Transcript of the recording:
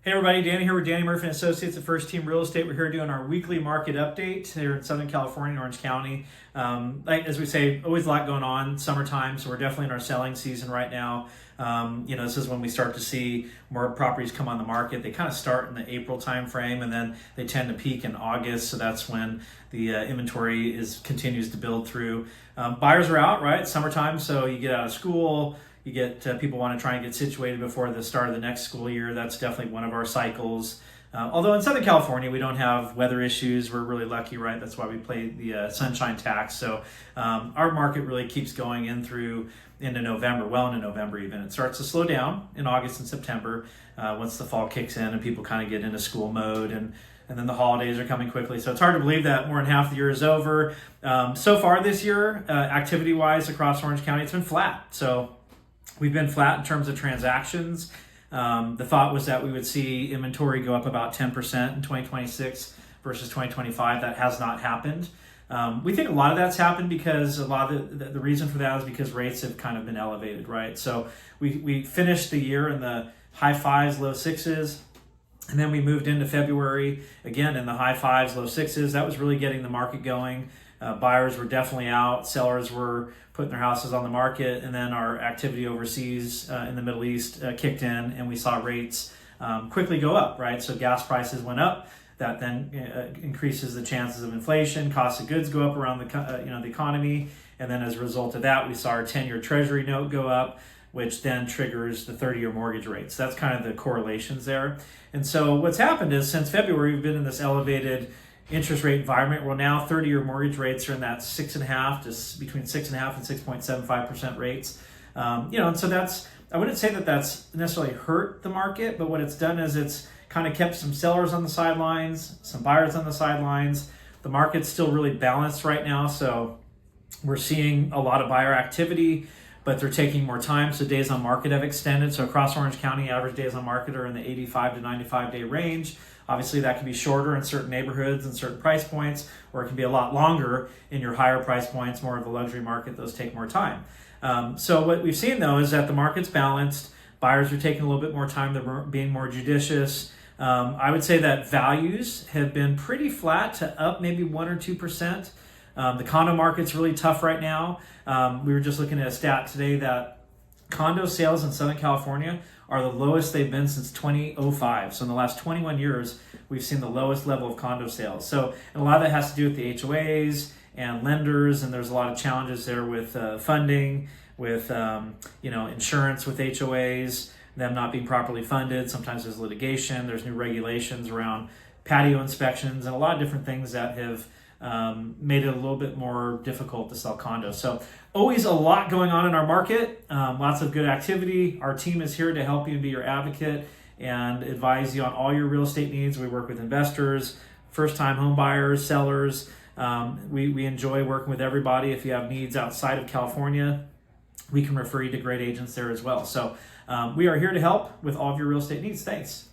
Hey everybody, Danny here with Danny Murphy and Associates at First Team Real Estate. We're here doing our weekly market update here in Southern California, Orange County. As we say, always a lot going on, summertime, so we're definitely in our selling season right now. This is when we start to see more properties come on the market. They kind of start in the April timeframe, and then they tend to peak in August, so that's when the inventory continues to build through. Buyers are out, right? Summertime, so you get out of school. You get people want to try and get situated before the start of the next school year. That's definitely one of our cycles. Although in Southern California, we don't have weather issues. We're really lucky, right? That's why we pay the sunshine tax. So our market really keeps going into November, well into November even. It starts to slow down in August and September once the fall kicks in and people kind of get into school mode, and then the holidays are coming quickly. So it's hard to believe that more than half the year is over. So far this year, activity-wise across Orange County, it's been flat. So we've been flat in terms of transactions. The thought was that we would see inventory go up about 10% in 2026 versus 2025. That has not happened. We think a lot of that's happened because a lot of the reason for that is because rates have kind of been elevated, right? So we finished the year in the high fives, low sixes. And then we moved into February, again, in the high fives, low sixes. That was really getting the market going. Buyers were definitely out. Sellers were putting their houses on the market. And then our activity overseas in the Middle East kicked in, and we saw rates quickly go up, right? So gas prices went up. That then increases the chances of inflation. Cost of goods go up around the economy. And then as a result of that, we saw our 10-year Treasury note go up, which then triggers the 30-year mortgage rates. That's kind of the correlations there. And so what's happened is since February, we've been in this elevated interest rate environment. Well, now 30-year mortgage rates are in that 6.5 to between 6.5 and 6.75% rates. And so I wouldn't say that that's necessarily hurt the market, but what it's done is it's kind of kept some sellers on the sidelines, some buyers on the sidelines. The market's still really balanced right now, so we're seeing a lot of buyer activity, but they're taking more time, so days on market have extended. So across Orange County, average days on market are in the 85 to 95 day range. Obviously, that can be shorter in certain neighborhoods and certain price points, or it can be a lot longer in your higher price points, more of a luxury market. Those take more time. So what we've seen, though, is that the market's balanced. Buyers are taking a little bit more time. They're being more judicious. I would say that values have been pretty flat to up maybe 1 or 2%. The condo market's really tough right now. We were just looking at a stat today that condo sales in Southern California are the lowest they've been since 2005. So in the last 21 years, we've seen the lowest level of condo sales. So and a lot of that has to do with the HOAs and lenders, and there's a lot of challenges there with funding, with insurance with HOAs, them not being properly funded. Sometimes there's litigation. There's new regulations around patio inspections and a lot of different things that have made it a little bit more difficult to sell condos. So always a lot going on in our market, lots of good activity. Our team is here to help you and be your advocate and advise you on all your real estate needs. We work with investors, first-time home buyers, sellers. We enjoy working with everybody. If you have needs outside of California, we can refer you to great agents there as well. So we are here to help with all of your real estate needs. Thanks.